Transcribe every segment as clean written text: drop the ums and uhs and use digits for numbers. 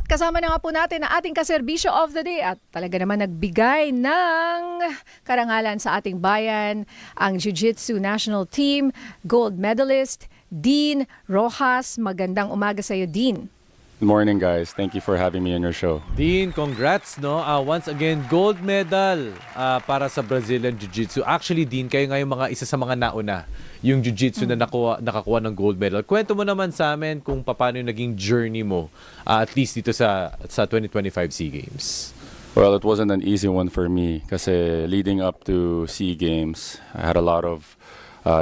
At kasama na nga po natin ang ating kaserbisyo of the day at talaga naman nagbigay ng karangalan sa ating bayan, ang Jiu-Jitsu National Team Gold Medalist, Dean Rojas. Magandang umaga sa iyo, Dean. Good morning, guys. Thank you for having me on your show. Dean, congrats, no? Once again, gold medal para sa Brazilian Jiu-Jitsu. Actually, Dean, kayo nga yung isa sa mga nauna yung Jiu-Jitsu na nakakuha ng gold medal. Kwento mo naman sa amin kung paano yung naging journey mo, at least dito sa 2025 SEA Games. Well, it wasn't an easy one for me kasi leading up to SEA Games, I had a lot of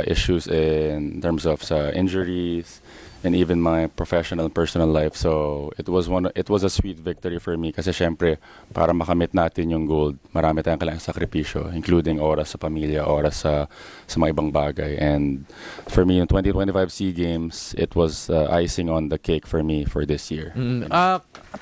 issues in terms of injuries and even my professional and personal life. So it was a sweet victory for me kasi syempre para makamit natin yung gold, marami tayong kailangang sakripisyo, including oras sa pamilya, oras sa mga ibang bagay. And for me, in 2025 SEA Games, it was icing on the cake for me for this year.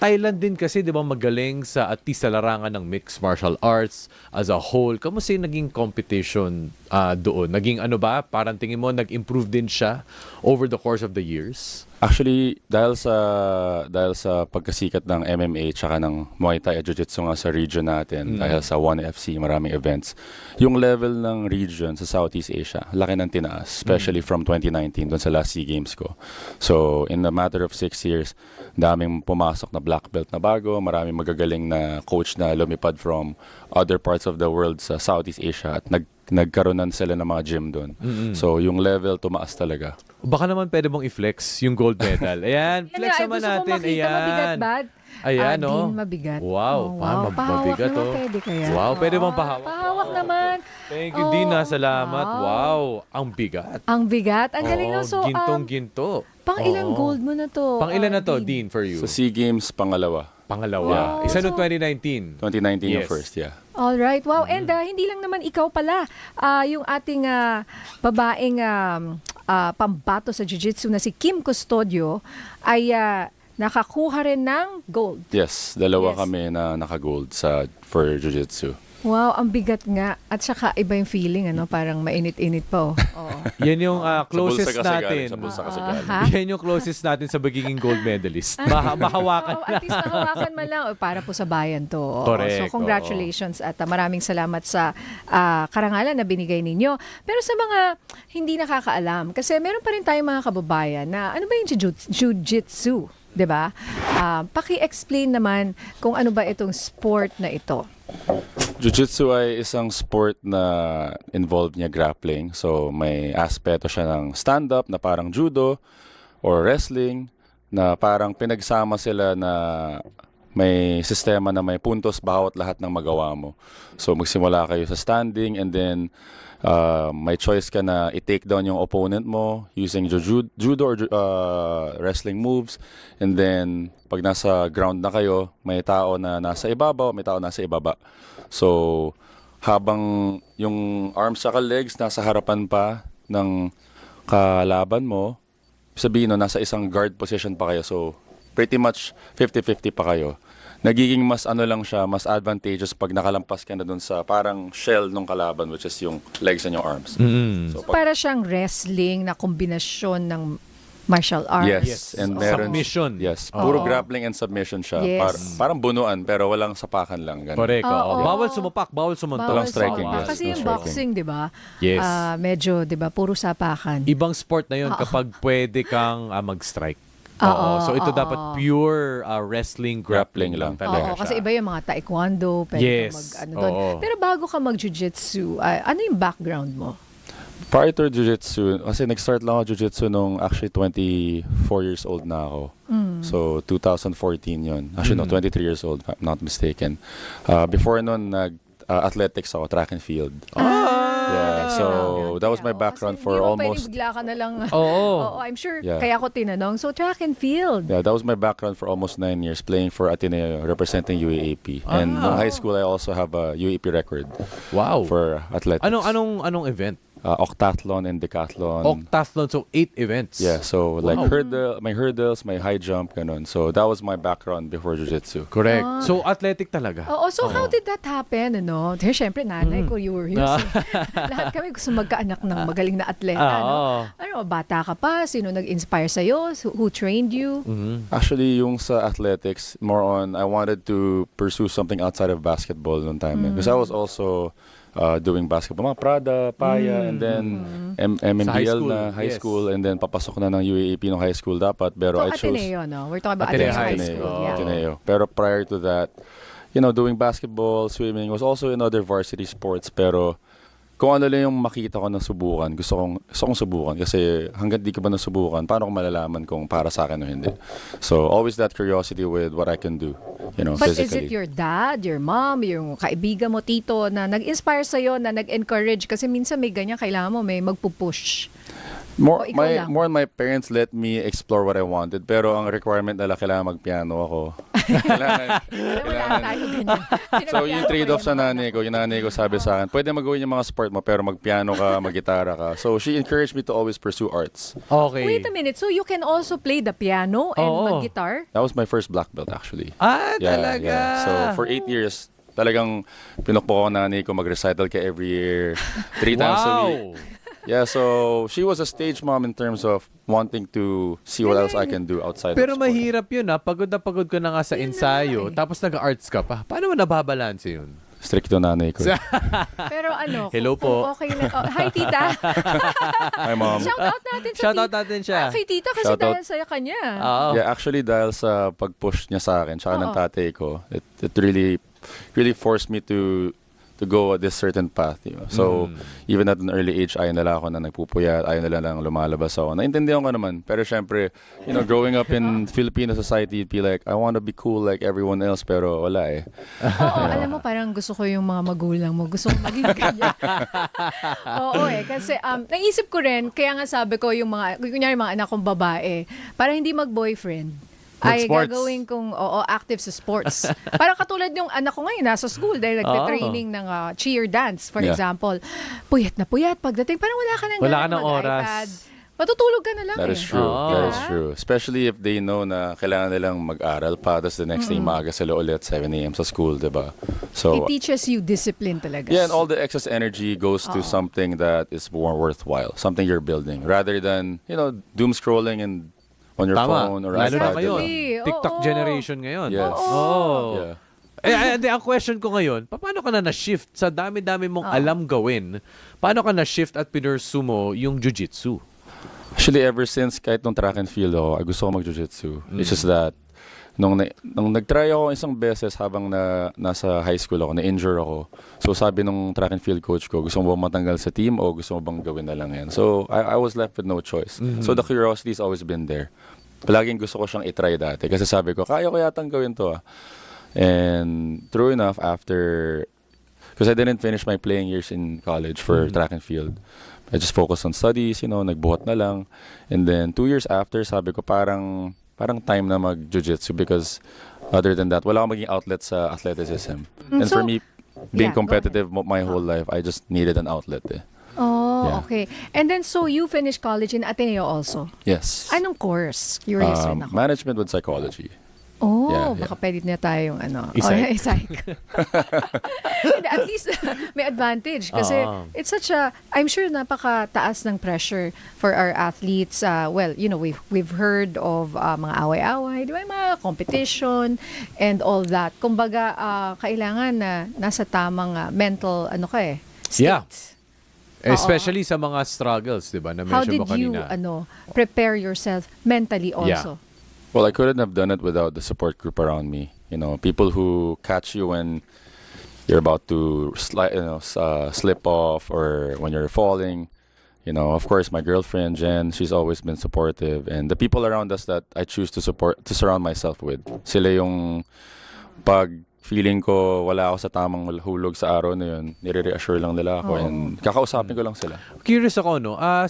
Thailand din kasi, di ba, magaling sa at least sa larangan ng mixed martial arts as a whole. Kamusta yung naging competition doon? Naging ano ba? Parang tingin mo, nag-improve din siya over the course of the years? Actually, dahil sa pagkasikat ng MMA tsaka ng Muay Thai at Jiu-Jitsu nga sa region natin, dahil sa ONE FC, maraming events, yung level ng region sa Southeast Asia, laki ng tinaas, especially from 2019, doon sa last SEA Games ko. So, in a matter of 6 years, daming pumasok na black belt na bago, maraming magagaling na coach na lumipad from other parts of the world sa Southeast Asia at nagkaroon sila ng mga gym doon. So, yung level tumaas talaga. Baka naman pwede mong i-flex yung gold medal. Ayan, flex naman natin. Ayan. Mabigat ba? Ayan, no? Dean, mabigat. Wow, wow. mabigat, naman, oh. pwede kaya? Wow, pwede bang pahawak? Pahawak naman. Thank you, Dean. Salamat. Wow, ang bigat. Ang bigat. Ang galing na. So, gintong-ginto. pang ilang gold mo na to? Pang ilan na to, Dean, for you? Sa SEA Games, pangalawa. Pangalawa. Isa noong 2019. 2019 yung Yes. first, yeah. All right. Wow. And hindi lang naman ikaw pala. Yung ating babaeng pambato sa Jiu-Jitsu na si Kim Custodio ay nakakuha rin ng gold. Yes, dalawa Yes. kami na naka-gold for Jiu-Jitsu. Wow, ang bigat nga. At saka iba yung feeling, ano? Parang mainit-init pa, oh. Oo. Yan yung closest Sa natin. bulsa kasi galing. Ha? Yan yung closest natin sa pagiging gold medalist. Mahawakan Oh, at least mahawakan man lang. Para po sa bayan to. Oo. Correct, So, congratulations at maraming salamat sa karangalan na binigay ninyo. Pero sa mga hindi nakakaalam, kasi meron pa rin tayong mga kababayan na ano ba yung jiu-jitsu? 'Di ba? Paki-explain naman kung ano ba itong sport na ito. Jiu-Jitsu ay isang sport na involved niya grappling. So may aspeto siya ng stand-up na parang judo or wrestling na parang pinagsama sila na may sistema na may puntos bawat lahat ng magawa mo. So magsimula kayo sa standing and then may choice ka na i-take down yung opponent mo using judo or wrestling moves. And then pag nasa ground na kayo, may tao na nasa ibabaw, may tao nasa ibaba. So, habang yung arms sa legs nasa harapan pa ng kalaban mo, sabihin no, nasa isang guard position pa kayo. So, pretty much 50-50 pa kayo. Nagiging mas lang siya, mas advantageous pag nakalampas ka na dun sa parang shell ng kalaban, which is yung legs and yung arms. So, Para siyang wrestling na kombinasyon ng martial arts. yes, and meron submission. Yes, puro grappling and submission siya. Yes. Parang bunuan pero walang sapakan lang. Ganun. Correct. Oo. Bawal sumapak, bawal sumuntok. Bawal striking, sumapak. yes. Kasi No yung striking. boxing, di ba? Yes. Medyo, di ba, puro sapakan. Ibang sport na yun kapag pwede kang mag-strike. Oo, So ito oo. dapat pure wrestling, grappling lang talaga Oo, siya. kasi iba yung mga taekwondo, pwede Yes. ka doon. Oo. Pero bago ka mag-jiu-jitsu, ano yung background mo? Prior to Jiu-Jitsu, kasi nag-start lang ako Jiu-Jitsu nung actually 24 years old na ako. So, 2014 yun. Actually, no, 23 years old, if I'm not mistaken. Before nun, athletics ako, track and field. Yeah, so that was my background for almost... Hindi mo pwede bigla ka na lang. Oo. I'm sure, Yeah. kaya ko tinanong. So, track and field. Yeah, that was my background for almost 9 years, playing for Ateneo, representing UAAP. And in high school, I also have a UAAP record Wow. for athletics. Anong event? octathlon and decathlon. Octathlon, so 8 events. Yeah, so like Wow. my hurdles, my high jump, ganun. So that was my background before jiu-jitsu. Correct. Ah. So athletic talaga. Oo, so how did that happen, ano? Siyempre, nanay ko, you were using. Lahat kami gusto magkaanak ng magaling na atleta, no? Ano, bata ka pa, sino nag-inspire sa'yo? Who trained you? Actually, yung sa athletics, more on I wanted to pursue something outside of basketball noong time. Because I was also doing basketball, mga Prada, Paya, and then MMBL school, na high yes. school, and then papasok na ng UAAP ng high school dapat. Pero So, I chose Ateneo, no? We're talking about Ateneo Ateneo High High School. School. Yeah. Ateneo. Pero prior to that, doing basketball, swimming, was also in other varsity sports. Pero kung ano lang yung makita ko na subukan, gusto kong subukan. Kasi hanggat di ko ba nasubukan, paano ko malalaman kung para sa akin o hindi? So, always that curiosity with what I can do, But is physically. it your dad, your mom, yung kaibigan mo, tito, na nag-inspire sa'yo, na nag-encourage? Kasi minsan may ganyan, kailangan mo may magpupush. O ikaw lang? More my parents let me explore what I wanted. Pero ang requirement nila, kailangan magpiano ako. Alam mo, lahat tayo ganyan. So, yung trade-off sa nanay ko, yung nanay ko sabi sa akin, pwede magawin yung mga sport mo, pero magpiano ka, maggitara ka. So, she encouraged me to always pursue arts. Okay. Wait a minute, so you can also play the piano and Oo. mag-guitar? That was my first black belt, actually. Talaga. Yeah. So, for 8 years, talagang pinukpo ko ang nanay ko mag-recital ka every year, 3 times a week. Wow. Yeah, so she was a stage mom in terms of wanting to see what else I can do outside Pero of sport. mahirap yun Pagod na pagod ka na nga sa Yun na ensayo, nga eh. tapos nag-arts ka pa. Paano mo nababalanse yun? Stricto nanay ko. Pero ano, Hello kung po. okay lang. Oh, hi, tita. Hi, mom. Shout out natin sa Shoutout natin siya. Kay tita kasi Shout out. dahil sa kanya. Oo. Yeah, actually dahil sa pag-push niya sa akin, tsaka ng Oo. tatay ko, it really forced me to go this certain path. So, even at an early age, ayaw nila ako na nagpupuyat, ayaw nila lang lumalabas ako. Naintindihan ko naman. Pero syempre, growing up in Filipino society, you'd be like, I want to be cool like everyone else, pero wala eh. Oo, alam mo, parang gusto ko yung mga magulang mo. Gusto ko maging ganyan. Oo kasi naisip ko rin, kaya nga sabi ko yung kunyari mga anak kong babae, para hindi mag-boyfriend, ay Mag-sports. gagawin kong active sa sports. Parang katulad yung anak ko ngayon, nasa school dahil nagte-training ng cheer dance, for Yeah. example. Puyat na puyat. Pagdating, parang wala ka nang Wala ganang ka ng mag-iPad. oras. Matutulog ka na lang That eh. is true. Oo. That is true. Especially if they know na kailangan nilang mag-aral pa, tapos the next day maaga sila ulit 7 a.m. sa school, diba? So, It teaches you discipline talaga. yeah, and all the excess energy goes to something that is more worthwhile, something you're building, rather than, doom scrolling and on your Tama. phone or Lalo na iPad. ngayon. Exactly. TikTok Oo. generation ngayon. Yes. Oo. Yeah. Hindi, ang question ko ngayon, paano ka na-shift sa dami-dami mong alam gawin? Paano ka na-shift at pinursu mo yung jiu-jitsu? Actually, ever since kahit nung track and field ako, gusto ko mag-jiu-jitsu. It's just that, nung nag-try ako isang beses habang nasa high school ako, na-injure ako. So sabi nung track and field coach ko, gusto mo ba matanggal sa team o gusto mo bang gawin na lang yan? So I was left with no choice. So the curiosity's always been there. Palaging gusto ko siyang itry dati. Kasi sabi ko, kaya ko yatang gawin to And true enough, because I didn't finish my playing years in college for track and field. I just focused on studies, nagbuhat na lang. And then 2 years after, sabi ko parang time na mag-jiu-jitsu because other than that, wala akong maging outlet sa athleticism. And So, for me, being yeah, go competitive my whole life, I just needed an outlet eh. Oh, Yeah. okay. And then, so you finished college in Ateneo also? Yes. Anong course? Curious rin ako. Management with psychology. Oh, Yeah, baka pwede na tayong Psych. psych. Hindi, at least may advantage kasi it's such I'm sure napakataas ng pressure for our athletes. Well, we've heard of mga away-away, di ba? Mga competition and all that. Kumbaga, kailangan na nasa tamang mental, state. Yeah. Especially sa mga struggles, di ba? How Na-mention did mo you, kanina. prepare yourself mentally also? Well, I couldn't have done it without the support group around me. People who catch you when you're about to slip off or when you're falling. Of course, my girlfriend Jen, she's always been supportive, and the people around us that I choose to surround myself with. Sila yung pag feeling ko wala ako sa tamang hulog sa araw na yun, nire-reassure lang nila ako and kakausapin ko lang sila. Curious ako,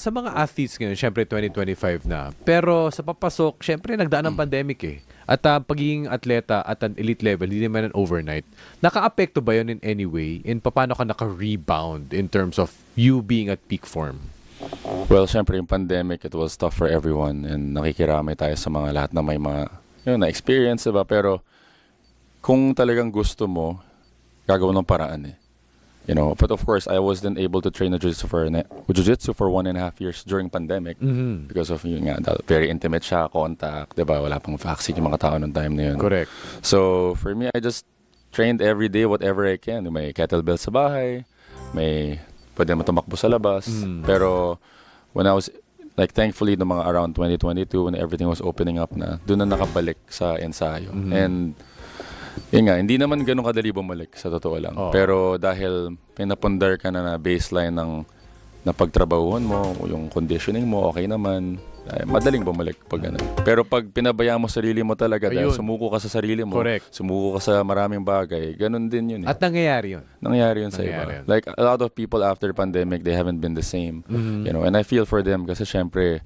sa mga athletes ngayon, syempre 2025 na, pero sa papasok, syempre nagdaan ng pandemic eh. At pagiging atleta at an elite level, hindi naman an overnight. Naka-apekto ba yun in any way? In paano ka naka-rebound in terms of you being at peak form? Well, syempre yung pandemic, it was tough for everyone and nakikiramay tayo sa mga lahat na may mga na-experience, diba? Pero kung talagang gusto mo, gagawin ng paraan eh. But of course, I wasn't able to train jiu-jitsu for 1.5 years during pandemic because of yung very intimate siya, contact, diba? Wala pang vaccine yung mga tao noong time na yun. Correct. So, for me, I just trained every day whatever I can. May kettlebell sa bahay, pwede mo tumakbo sa labas. Pero, when I was, thankfully, no mga around 2022, when everything was opening up na, doon na nakabalik sa ensayo. And, yun nga, hindi naman ganun kadali bumalik, sa totoo lang. Pero dahil pinapundar ka na baseline ng pagtrabahuhan mo, yung conditioning mo, okay naman, madaling bumalik pag ganun. Pero pag pinabayaan mo sarili mo talaga, dahil sumuko ka sa sarili mo, sumuko ka sa maraming bagay, ganun din yun. At nangyayari yun. Nangyayari yun sa iba. Like, a lot of people after pandemic, they haven't been the same. And I feel for them kasi syempre,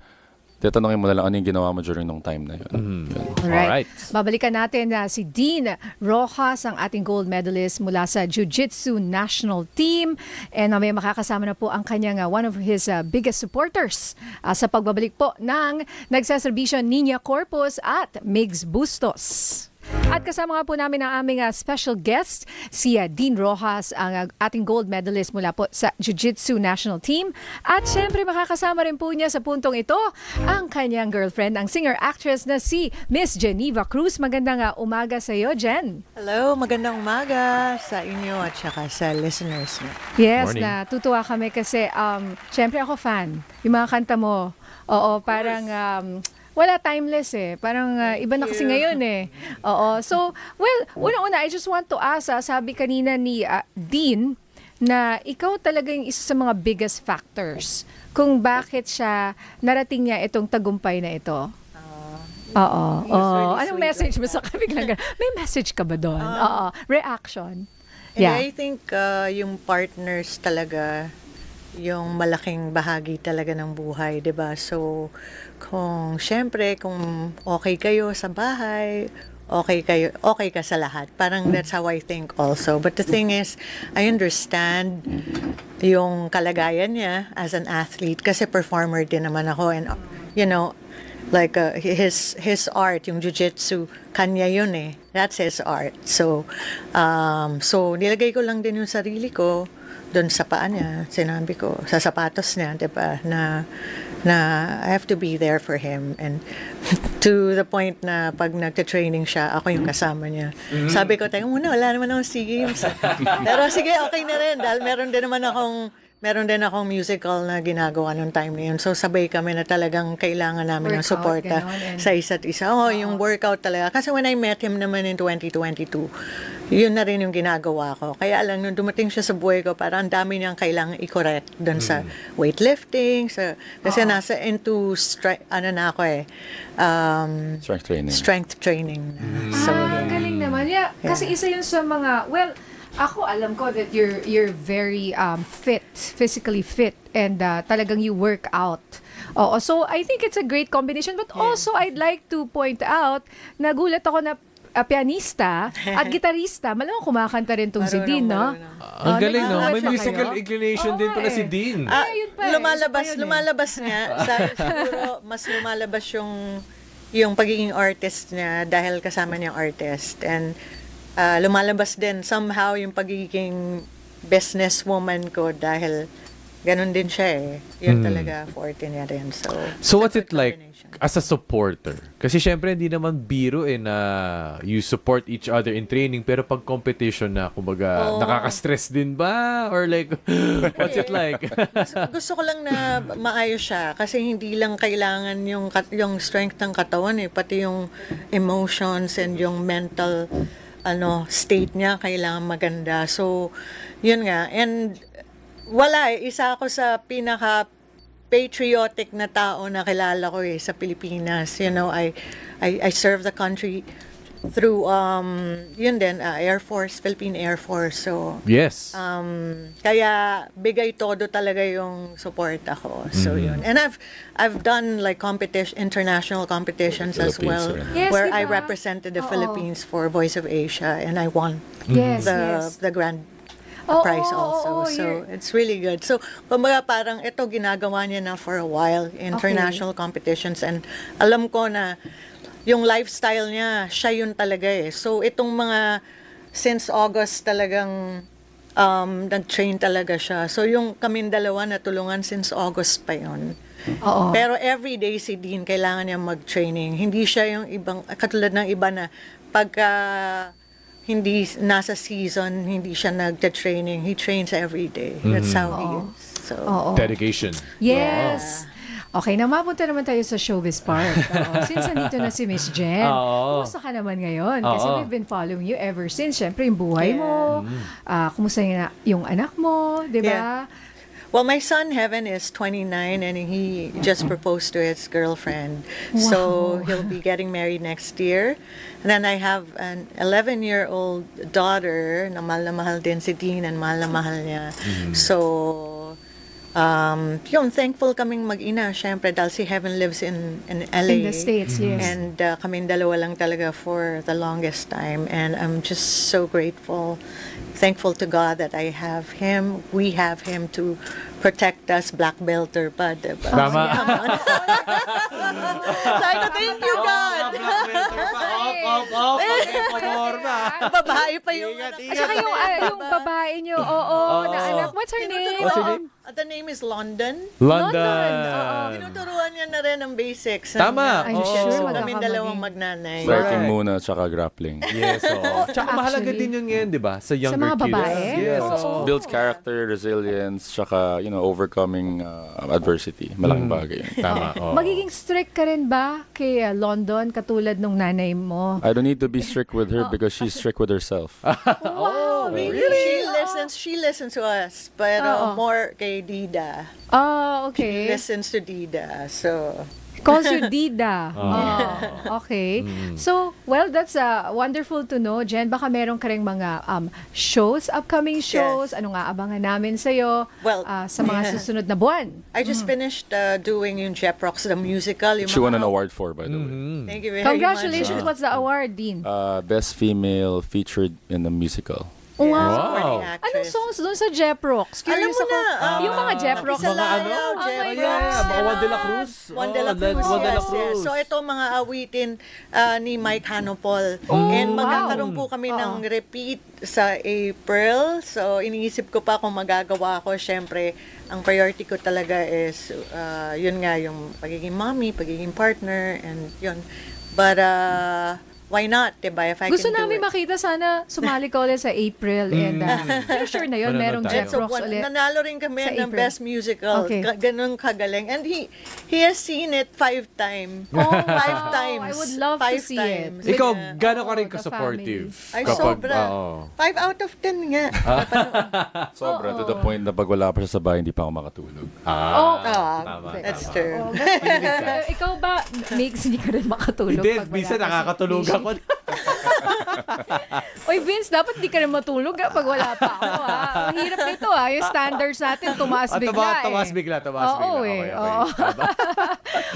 tatanungin mo na lang ano yung ginawa mo during nung time na yun. Alright. Babalikan natin si Dean Rojas, ang ating gold medalist mula sa Jiu-Jitsu National Team. And may makakasama na po ang kanyang one of his biggest supporters sa pagbabalik po ng nagsaserbisyo Niña Corpus at Migs Bustos. At kasama nga po namin ang aming special guest, si Dean Rojas, ang ating gold medalist mula po sa Jiu-Jitsu National Team. At syempre makakasama rin po niya sa puntong ito ang kanyang girlfriend, ang singer-actress na si Miss Geneva Cruz. Magandang umaga sa iyo, Jen. Hello, magandang umaga sa inyo at saka sa listeners mo. Yes, Morning. natutuwa kami kasi syempre ako fan. Yung mga kanta mo, oo, parang wala, timeless eh. Parang iba na kasi ngayon eh. Oo. So, well, una-una, I just want to ask, sabi kanina ni Dean, na ikaw talaga yung isa sa mga biggest factors kung bakit siya narating niya itong tagumpay na ito. Oo. Anong message mo sa kabiglang? May message ka ba doon? Oo. Reaction. And I think yung partners talaga, yung malaking bahagi talaga ng buhay, 'di ba? So, kung okay kayo sa bahay, okay ka sa lahat. Parang that's how I think also. But the thing is, I understand yung kalagayan niya as an athlete kasi performer din naman ako, and like his art, yung jiu-jitsu, kanya yun eh. That's his art. So nilagay ko lang din yung sarili ko doon sa paa niya, sinabi ko, sa sapatos niya, diba, na I have to be there for him. And to the point na pag nagte-training siya, ako yung kasama niya. Sabi ko, teka muna, wala naman akong SEA Games. Pero sige, okay na rin. Dahil meron din akong musical na ginagawa nung time na yun. So, sabay kami na talagang kailangan namin ng suporta sa isa't isa. Yung workout talaga. Kasi when I met him naman in 2022, yun na rin yung ginagawa ko. Kaya lang, nung dumating siya sa buhay ko, parang ang dami niyang kailangan i-correct doon sa weightlifting. Kasi nasa into strength training. So, Ang galing naman. Yeah. Kasi isa yun sa mga, well, ako alam ko that you're very fit, physically fit, and talagang you work out. Oo, so I think it's a great combination. But also, I'd like to point out, nagulat ako na pianista at gitarista. Malamang kumakanta rin tong si Dean, no? Ang galing, no? May nagduet ba musical kayo? inclination din pala si Dean. Yun pa eh. lumalabas niya. Siguro, mas lumalabas yung pagiging artist niya dahil kasama niyang artist. And lumalabas din somehow yung pagiging businesswoman ko dahil ganun din siya eh. Yun talaga forte niya rin. So what's it like as a supporter? Kasi syempre hindi naman biro na you support each other in training, pero pag competition na, kumbaga, nakaka-stress din ba? Or like, what's it like? Gusto ko lang na maayos siya kasi hindi lang kailangan yung strength ng katawan eh, pati yung emotions and yung mental state niya kailangan maganda. So, yun nga. And wala isa ako sa pinaka patriotic na tao na kilala ko sa Pilipinas. I serve the country through yun din Air Force, Philippine Air Force. So Yes. kaya bigay todo talaga yung support ako. So yun. And I've done like international competitions as Philippines well, rin. Yes, where I diba? represented the Oo. Philippines for Voice of Asia, and I won Yes, yes. the grand Oo, prize oo, also. oo, So you're- it's really good. So kumbaga parang ito ginagawa niya na for a while, international competitions, and alam ko na yung lifestyle niya, siya yun talaga eh. So itong mga since August talagang nag-train talaga siya. So yung kaming dalawa natulungan since August pa yun. Oo. Pero every day si Dean kailangan niya mag-training. Hindi siya yung ibang katulad ng iba na pagka hindi nasa season, hindi siya nagta-training. He trains every day. That's how he is. So Oo. Dedication. Yes. Okay, na mapunta naman tayo sa showbiz part. Oo. Since nandito na si Miss Jen, Oo. kumusta ka naman ngayon? Kasi Oo. we've been following you ever since. Siyempre, yung buhay mo, kumusta yung anak mo, di ba? well, my son Heaven is 29 and he just proposed to his girlfriend. So he'll be getting married next year. And then I have an 11-year-old daughter na mahal din si Dean and mahal na mahal niya. So yun, thankful kaming mag-ina, syempre, dahil si Heaven lives in LA. In the States, yes. And kaming dalawa lang talaga for the longest time. And I'm just so grateful, thankful to God that I have him. We have him to protect us, black belter pa, diba? Tama. Sabi ko, thank you, God. Babae pa yung anak. At saka yung babae niyo, na anak. What's her name? What's her name? The name is London. London. Tinuturuan niya na rin ng basics. Tama. I'm Oo. sure So, magkakamali. kami dalawang magnanay. Striking Right. muna, tsaka grappling. Yes, oo. Tsaka mahalaga Actually, din yun ngayon, di ba? Sa younger mga kids. babae? Yes, Oo. oo. Builds character, resilience, tsaka, overcoming adversity. Malaking bagay yun. Tama. oo. Magiging strict ka rin ba kay London katulad nung nanay mo? I don't need to be strict with her because she's strict with herself. Wow, She listens to us, pero more kay Dida. Oh, okay. Listens to Dida. So, Calls you Dida. Oh, okay. So, well, that's wonderful to know, Jen. Baka meron ka rin mga shows, upcoming shows. Ano nga abangan namin sa'yo Well, sa mga susunod na buwan? I just finished doing yung Jeprox, the musical. Yung She won mga- an award for, by the way. Thank you very Congratulations. much. What's the award, Dean? Best female featured in a musical. Wow. Supporting actress. Anong songs doon sa Jeprox? Alam Curious mo ako. na, yung mga Jeprox. Isa Mga lang, ano? Oh my Jeprox. God. Mga Juan de la Cruz. Juan de la Oo, Cruz, Juan de la yes, Cruz. yes. So, ito mga awitin ni Mike Hanopol. And magkakaroon po kami ng repeat sa April. So, iniisip ko pa kung magagawa ko. Siyempre, ang priority ko talaga is, yun nga, yung pagiging mommy, pagiging partner, and yun. But, why not, diba? If I Gusto can do namin it. makita sana sumali ka ulit sa April. And pero sure na yun, Manonood merong tayo. So, Jeprox ulit. nanalo rin kami sa ng April. Best Musical. Okay. Ganun kagaling. And he has seen it 5 times. Oh, 5 times. I would love to 5 see it. times. Ikaw, Yeah. gano'n ka rin the ka-supportive? Ay, kapag- sobra. oo. 5 out of 10 nga. Sobra, to the point na pag wala pa siya sa bahay, hindi pa ako makatulog. Oh, Tama, That's tama. true. ikaw ba, Mix, hindi ka rin makatulog? Hindi, pag wala minsan ka sa nakakatulog station? ako. Oy, Vince, dapat di ka rin matulog pag wala pa ako, ha? Ang hirap nito, ha? Yung standards natin, tumaas bigla, Tumaas bigla. Oo, Okay, eh. Oo.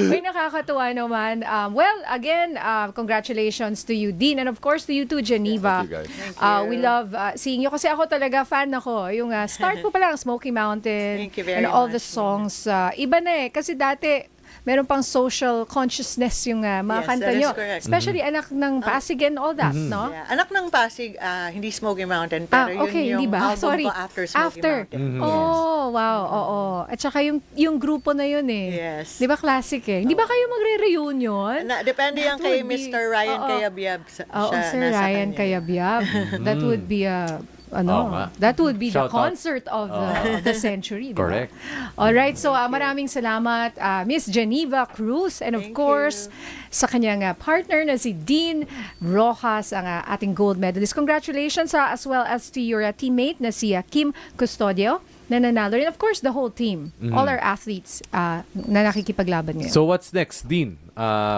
May nakakatuwa naman. Well, again, congratulations to you, Dean, and of course to you too, Geneva. Thank you, guys. We love seeing you kasi ako talaga fan ako. Yung start ko pa lang, Smoky Mountain, Thank you very and all the much. songs. Iba na eh. Kasi dati, meron pang social consciousness yung mga Yes, kanta that is nyo. correct. Especially anak ng Pasig and all that, no? Yeah. Anak ng Pasig, hindi Smoky Mountain, pero okay, yun hindi yung ba? album Sorry. ko after Smoky Mountain. Oh, wow, oo. At saka yung grupo na yun eh. Yes. Di ba classic eh? Hindi ba kayo magre-reunion? Depende yan That kay would be- Mr. Ryan Oo. Kayabyab. Oo, Siya, Sir nasa Ryan kanya. Kayabyab. That would be a Oo nga. that would be the Shout out. concert of the century. Di ba? Correct. All right, so maraming salamat Miss Geneva Cruz, and of Thank course sa kanyang partner na si Dean Rojas, ang ating gold medalist. Congratulations as well as to your teammate na si Kim Custodio na nanalo rin. Of course, the whole team, all our athletes na nakikipaglaban ngayon. So what's next, Dean?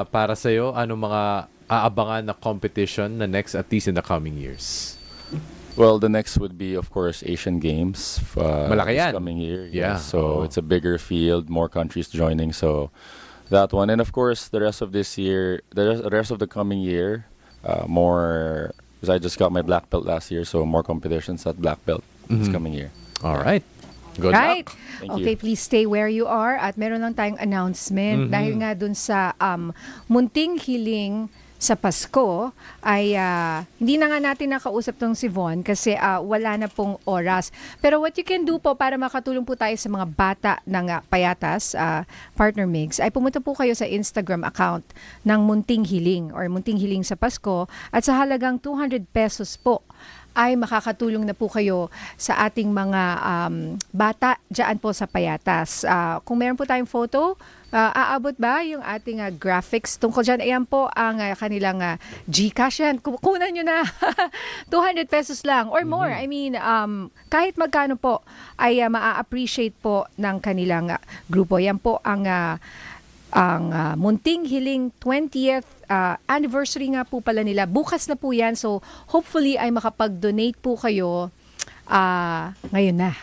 Para sa'yo, ano mga aabangan na competition na next, at least in the coming years? Well, the next would be, of course, Asian Games Malaki this yan. coming year. Yeah. So Oo. it's a bigger field, more countries joining. So that one, and of course, the rest of this year, the rest of the coming year, more. Because I just got my black belt last year, so more competitions at black belt this coming year. All right. Good Right. luck. Thank Okay, you. please stay where you are. At meron lang tayong announcement. Dahil nga dun sa munting hiling sa Pasko, ay hindi na nga natin nakausap tong si Von kasi wala na pong oras. Pero what you can do po para makatulong po tayo sa mga bata ng Payatas, Partner Migs, ay pumunta po kayo sa Instagram account ng Munting Hiling or Munting Hiling sa Pasko, at sa halagang 200 pesos po ay makakatulong na po kayo sa ating mga bata dyan po sa Payatas. Kung meron po tayong photo, aabot ba yung ating graphics tungkol dyan? Ayan po ang kanilang GCash yan. Kukunan nyo na 200 pesos lang or more. I mean, kahit magkano po ay maa-appreciate po ng kanilang grupo. Yan po ang Munting Hiling 20th anniversary nga po pala nila. Bukas na po yan. So, hopefully ay makapag-donate po kayo ngayon na.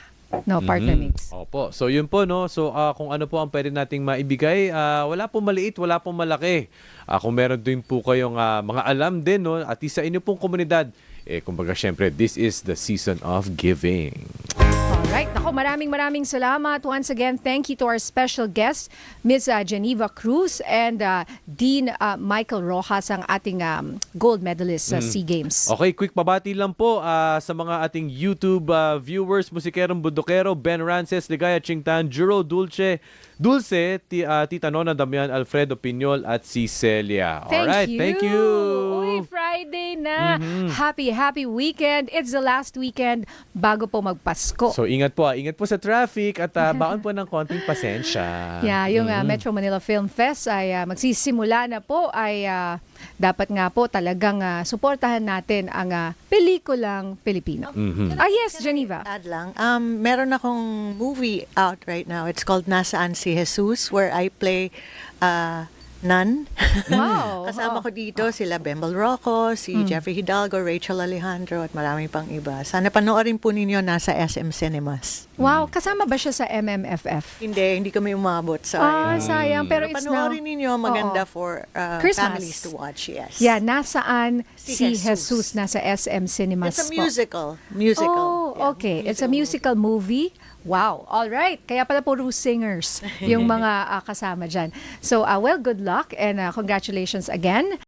No, Partner Mix. Opo. So yun po, no. So kung ano po ang pwede nating maibigay, wala pong maliit, wala pong malaki. Kung meron din po kayong mga alam din, no, at isa inyo pong komunidad, kumbaga syempre, this is the season of giving. Alright. Ako, maraming salamat. Once again, thank you to our special guest, Ms. Geneva Cruz and Dean Michael Rojas, ang ating gold medalist sa SEA Games. Okay, quick pabati lang po sa mga ating YouTube viewers, Musikerong Bundokero, Ben Rances, Ligaya Chingtan, Juro Dulce, Tita Nona Damian, Alfredo Piñol at si Celia. Alright, thank you. Uy, Friday na. Happy weekend. It's the last weekend bago po magpasko. So ingat po sa traffic at baon po ng konting pasensya. Yeah, yung Metro Manila Film Fest ay magsisimula na po, ay dapat nga po talagang suportahan natin ang pelikulang Pilipino. Yes, Geneva. Add lang, meron akong movie out right now. It's called Nasaan si Jesus, where I play nun. Wow. Kasama ko dito sila Bembel Rocco, si Jeffrey Hidalgo, Rachel Alejandro, at marami pang iba. Sana panoorin po ninyo, nasa SM Cinemas. Wow, kasama ba siya sa MMFF? Hindi kami umabot. Sayang. Sayang. Pero it's now... Panoorin ninyo, maganda Oo. for Christmas. families to watch, yes. Yeah, nasaan Si si Jesus. Jesus? Nasa SM Cinemas It's a po. musical. Oh, Yeah, okay. It's a musical movie. Wow. All right. Kaya pala puro singers yung mga kasama dyan. So, well, good luck and congratulations again.